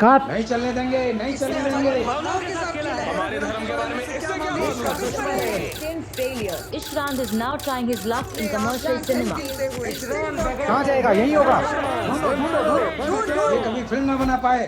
काट। नहीं चलने देंगे, नहीं चलने देंगे। भावनाओं के साथ खेला है। हमारे धर्म के बारे में इससे क्या मालूम? इसका दुश्मन है। Instant failure. Ishrand is now trying his luck in commercial cinema. कहाँ जाएगा? यही होगा। ढूंढो ढूंढो ढूंढो। ये कभी फिल्म ना बना पाए।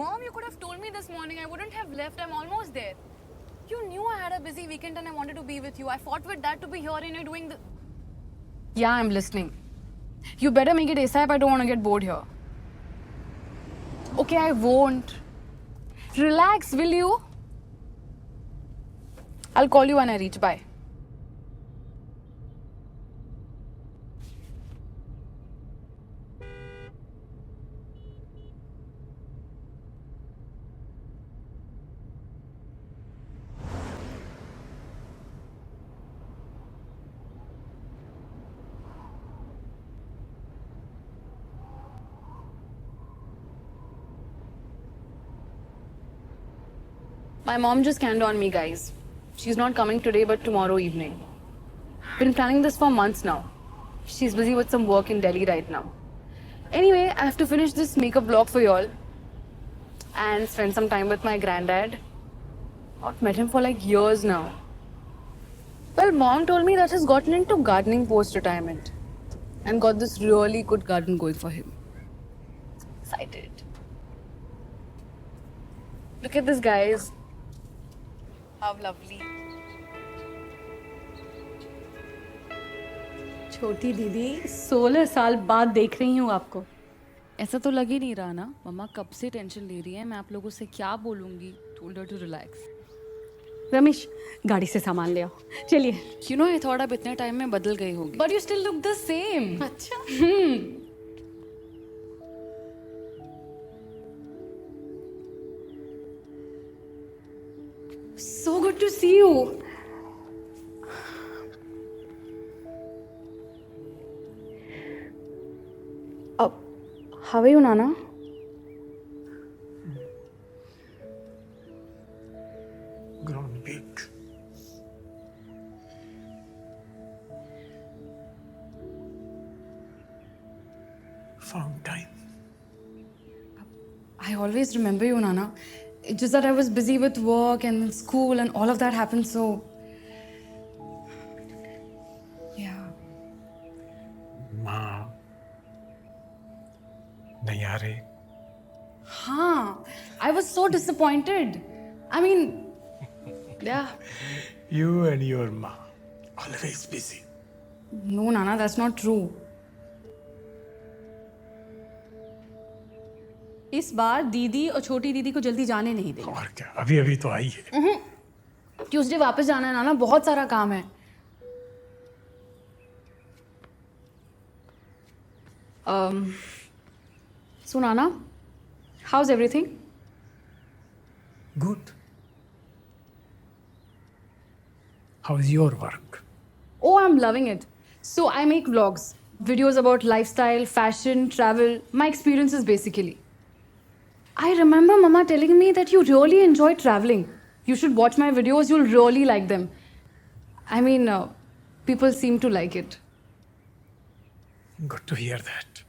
Mom, you could have told me this morning. I wouldn't have left. I'm almost there. You knew I had a busy weekend and I wanted to be with you. I fought with Dad to be here and you're doing the... Yeah, I'm listening. You better make it ASAP. I don't want to get bored here. Okay, I won't. Relax, will you? I'll call you when I reach. Bye. My mom just canned on me, guys. She's not coming today, but tomorrow evening. Been planning this for months now. She's busy with some work in Delhi right now. Anyway, I have to finish this makeup vlog for y'all and spend some time with my granddad. Not met him for like years now. Well, mom told me that he's gotten into gardening post-retirement and got this really good garden going for him. Excited. Look at this, guys. How lovely. छोटी दीदी 16 साल बाद देख रही हूँ आपको। ऐसा तो लग ही नहीं रहा ना। मम्मा कब से टेंशन ले रही है। मैं आप लोगों से क्या बोलूंगी। Told her to relax. Ramesh गाड़ी से सामान ले आओ। चलिए। You know, I thought आप इतने टाइम में बदल गई होगी। But you still look the same. अच्छा। So good to see you. How are you, Nana? Grown big. Found time. I always remember you, Nana. It's just that I was busy with work and school and all of that happened, so... Yeah. माँ नहीं आ रही। हाँ, I was so disappointed. I mean, yeah. You and your ma, always busy. No, Nana, that's not true. इस बार दीदी और छोटी दीदी को जल्दी जाने नहीं देंगे। और क्या, अभी अभी तो आई है। ट्यूसडे वापस जाना है नाना, बहुत सारा काम है। So Nana, how's everything? Good. How's your work? Oh, I'm loving it. So I make vlogs, videos about lifestyle, fashion, travel, my experiences basically. I remember Mama telling me that you really enjoy traveling. You should watch my videos, you'll really like them. I mean, people seem to like it. Good to hear that.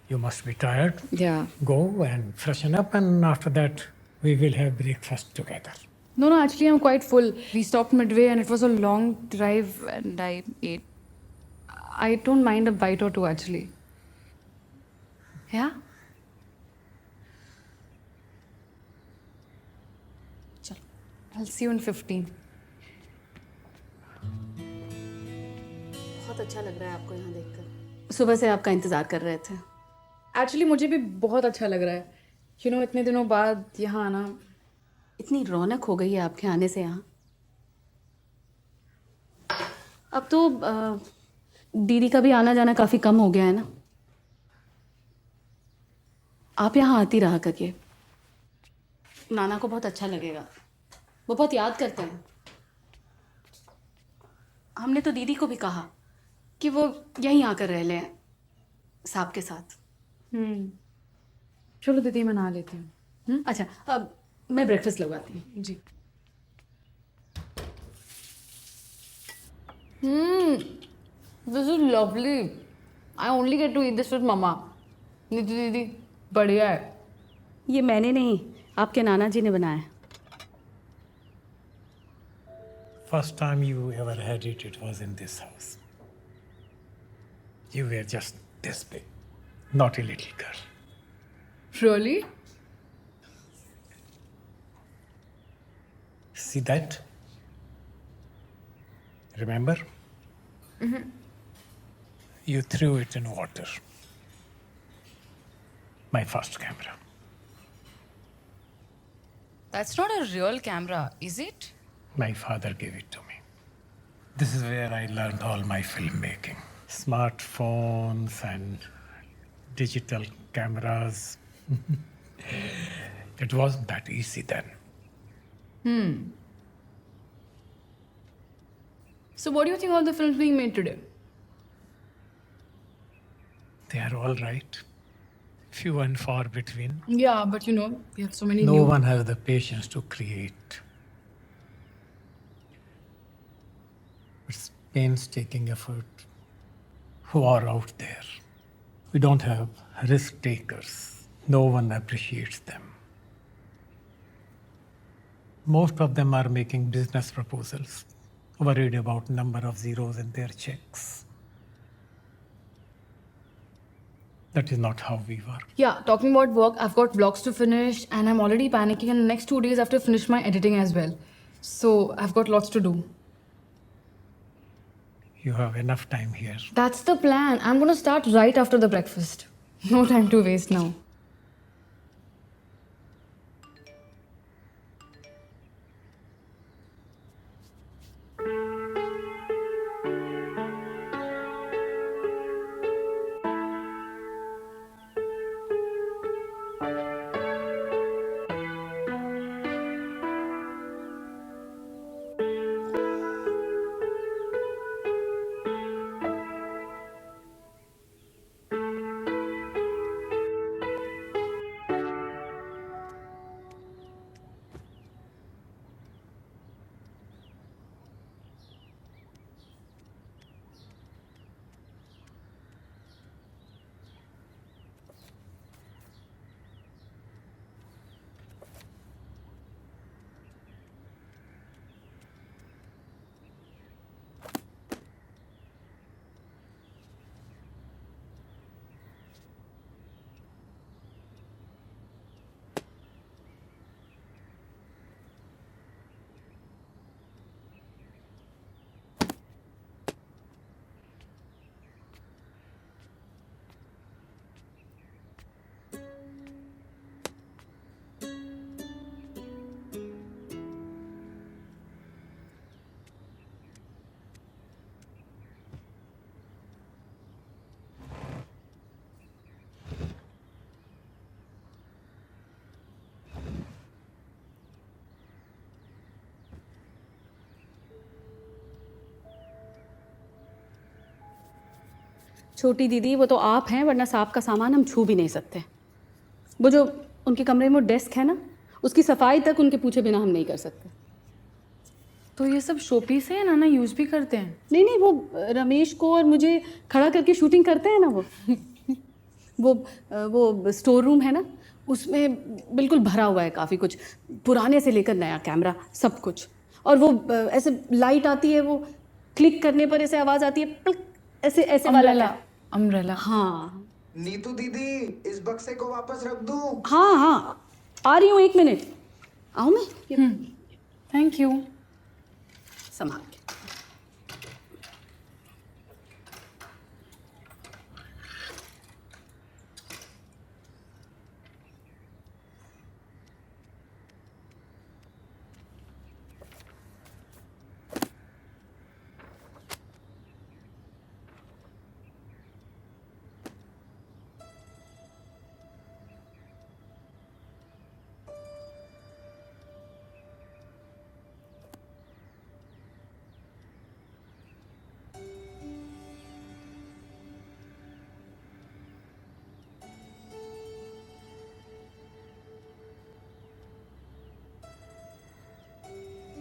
You must be tired. Yeah. Go and freshen up, and after that, we will have breakfast together. No, actually, I'm quite full. We stopped midway and it was a long drive and I ate. I don't mind a bite or two actually. Yeah? Chalo. I'll see you in 15. बहुत अच्छा लग रहा है आपको यहाँ देखकर। सुबह से आपका इंतज़ार कर रहे थे। एक्चुअली मुझे भी बहुत अच्छा लग रहा है। इतने दिनों बाद यहाँ आना। इतनी रौनक हो गई है आपके आने से यहाँ। अब तो दीदी का भी आना जाना काफ़ी कम हो गया है ना। आप यहाँ आती रहा करिए, नाना को बहुत अच्छा लगेगा। वो बहुत याद करते हैं। हमने तो दीदी को भी कहा कि वो यहीं आकर रह लें साहब के साथ। चलो दीदी, मैं नहा लेती हूँ। अच्छा, अब मैं ब्रेकफास्ट लगवाती हूँ। जी। This is lovely. I only get to eat this with mama. Neetu दीदी, बढ़िया है। ये मैंने नहीं, आपके नाना जी ने बनाया है। First time you ever had it, it was in this house. You were just this big, not a little girl. Really? See that? Remember? Mm-hmm. You threw it in water. My first camera. That's not a real camera, is it? My father gave it to me. This is where I learned all my filmmaking. Smartphones and digital cameras. It wasn't that easy then. So what do you think of the films being made today? They are all right. Few and far between. Yeah, but we have so many No new... one has the patience to create. It's painstaking effort who are out there. We don't have risk takers. No one appreciates them. Most of them are making business proposals, worried about number of zeros in their checks. That is not how we work. Yeah, talking about work, I've got vlogs to finish and I'm already panicking, and the next 2 days I have to finish my editing as well. So I've got lots to do. You have enough time here. That's the plan. I'm gonna start right after the breakfast. No time to waste now. छोटी दीदी, वो तो आप हैं, वरना सांप का सामान हम छू भी नहीं सकते। वो जो उनके कमरे में डेस्क है ना, उसकी सफाई तक उनके पूछे बिना हम नहीं कर सकते। तो ये सब शोपीस है, नाना यूज़ भी करते हैं? नहीं नहीं, वो रमेश को और मुझे खड़ा करके शूटिंग करते हैं ना वो। वो स्टोर रूम है ना, उसमें बिल्कुल भरा हुआ है काफ़ी कुछ, पुराने से लेकर नया कैमरा सब कुछ। और वो ऐसे लाइट आती है, वो क्लिक करने पर ऐसे आवाज़ आती है, प्लिक, ऐसे ऐसे वाला। अम्ब्रेला। हाँ नीतू दीदी, इस बक्से को वापस रख दूं? हाँ हाँ, आ रही हूँ, 1 मिनट। आऊँ मैं? Thank you. संभाल के।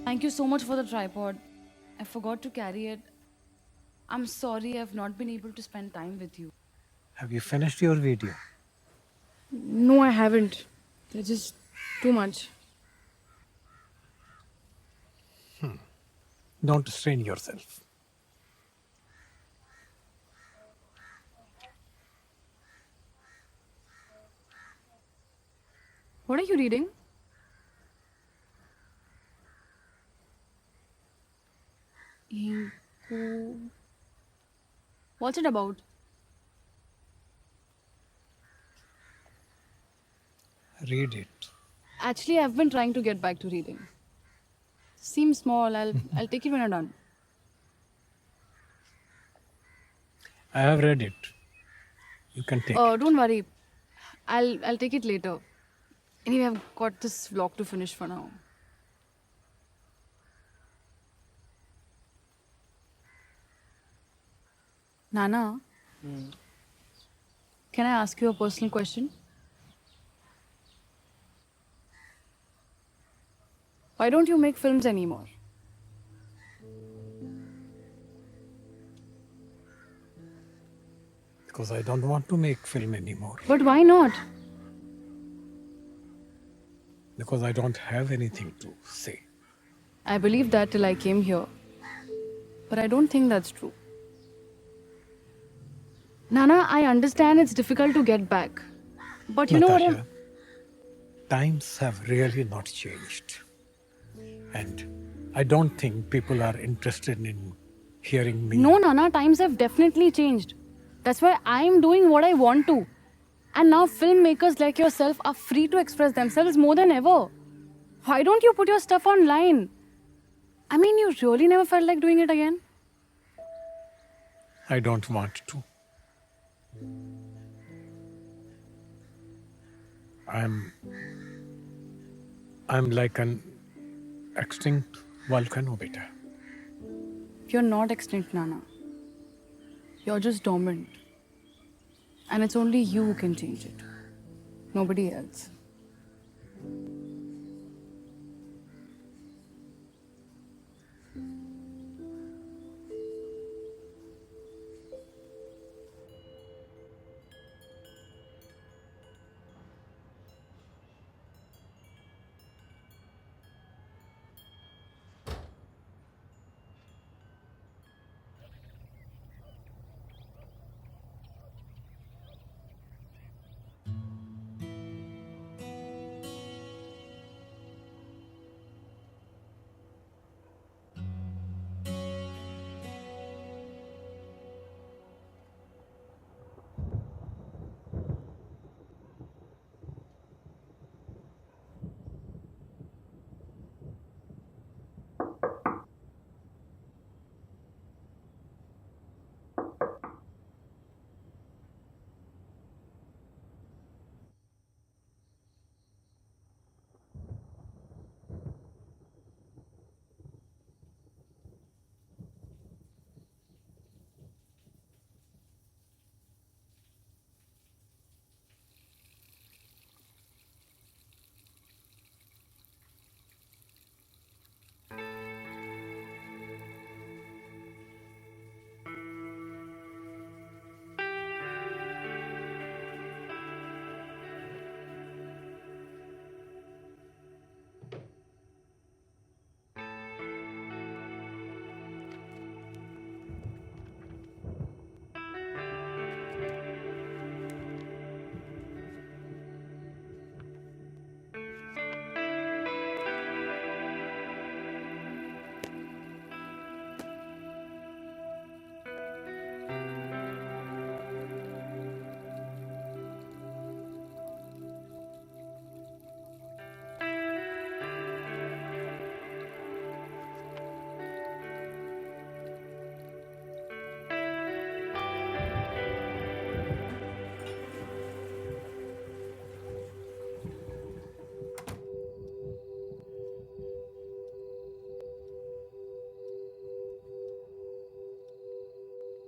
Thank you so much for the tripod. I forgot to carry it. I'm sorry I've not been able to spend time with you. Have you finished your video? No, I haven't. They're just too much. Don't strain yourself. What are you reading? What's it about? Read it. Actually, I've been trying to get back to reading. Seems small. I'll take it when I'm done. I have read it. You can take it. Don't worry. I'll take it later. Anyway, I've got this vlog to finish for now. Nana, can I ask you a personal question? Why don't you make films anymore? Because I don't want to make film anymore. But why not? Because I don't have anything to say. I believed that till I came here. But I don't think that's true. Nana, I understand it's difficult to get back. But you know what? Natasha, times have really not changed. And I don't think people are interested in hearing me. No, Nana, times have definitely changed. That's why I'm doing what I want to. And now filmmakers like yourself are free to express themselves more than ever. Why don't you put your stuff online? I mean, you really never felt like doing it again? I don't want to. I'm like an extinct volcano, beta. You're not extinct, Nana. You're just dormant. And it's only you who can change it. Nobody else.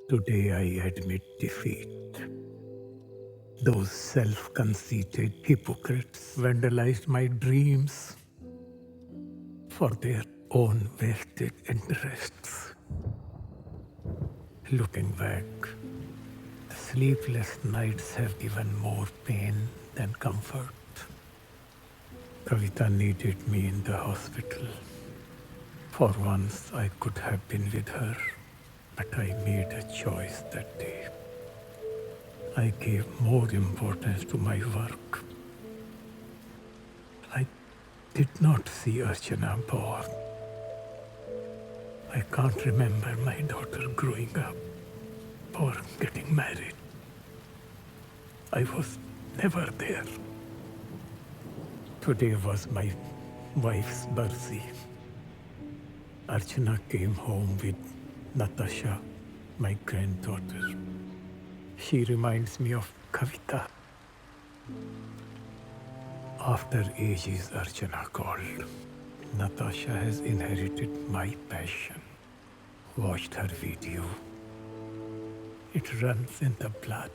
Today I admit defeat. Those self-conceited hypocrites vandalized my dreams for their own vested interests. Looking back, the sleepless nights have given more pain than comfort. Kavita needed me in the hospital. For once, I could have been with her, but I made a choice that day. I gave more importance to my work. I did not see Archana born. I can't remember my daughter growing up or getting married. I was never there. Today was my wife's birthday. Archana came home with Natasha, my granddaughter. She reminds me of Kavita. After ages, Archana called. Natasha has inherited my passion. Watched her video. It runs in the blood.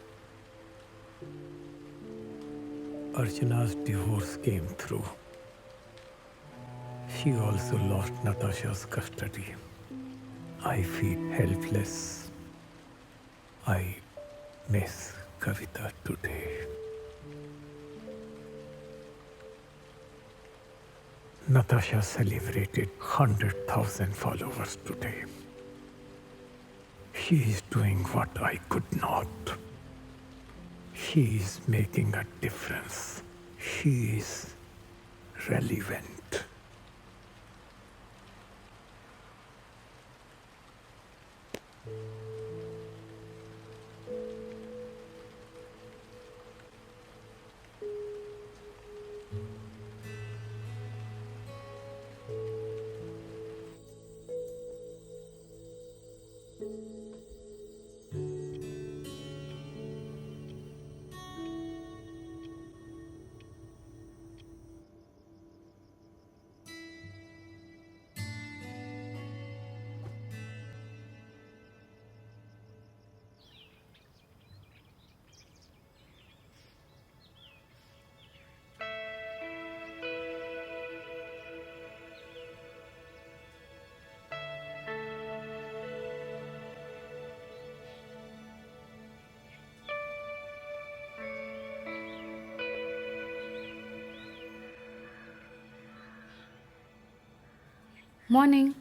Archana's divorce came through. She also lost Natasha's custody. I feel helpless. I miss Kavita today. Natasha celebrated 100,000 followers today. She is doing what I could not. She is making a difference. She is relevant. Morning.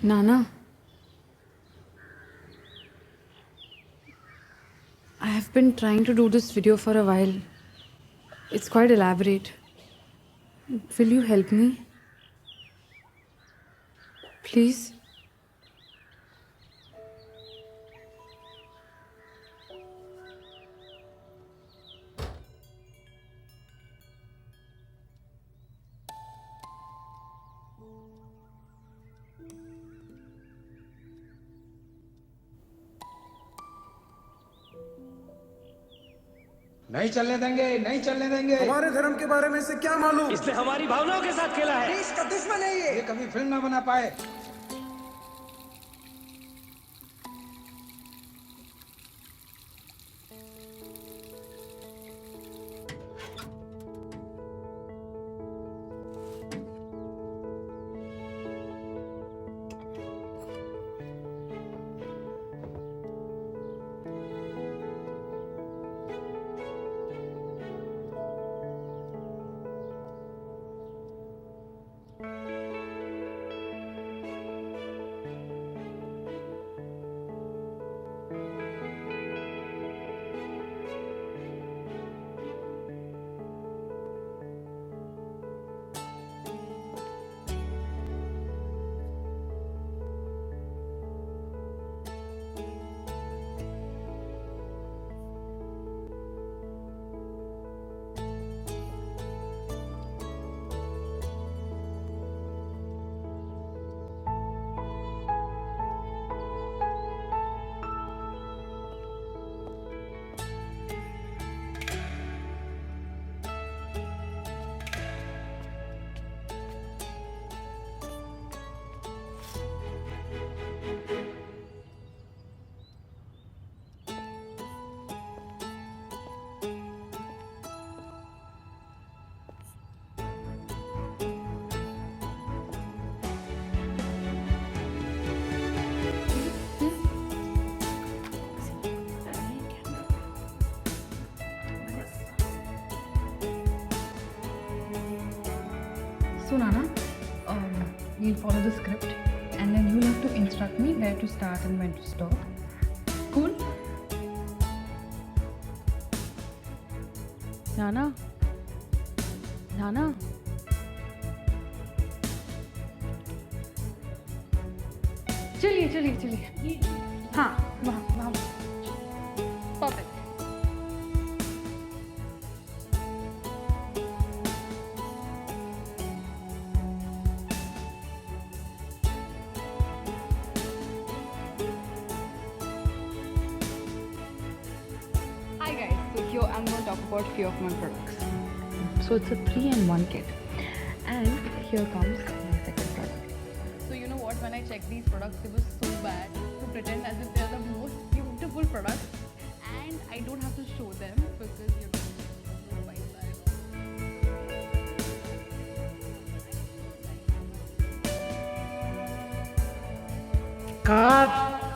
Nana. I have been trying to do this video for a while. It's quite elaborate. Will you help me? Please? नहीं चलने देंगे, नहीं चलने देंगे। हमारे धर्म के बारे में इसे क्या मालूम? इसने हमारी भावनाओं के साथ खेला है। देश का दुश्मन है ये। ये कभी फिल्म ना बना पाए। So Nana, we'll follow the script and then you'll have to instruct me where to start and when to stop. Cool? Nana? Nana? चलिए चलिए चलिए हाँ वहाँ वहाँ perfect Hi guys, so here I'm going to talk about few of my products. So it's a 3-in-1 kit, and here comes my second product. So you know what, when I checked these products, it was so bad to pretend as if they're the most beautiful products, and I don't have to show them because you know, by that. Cut.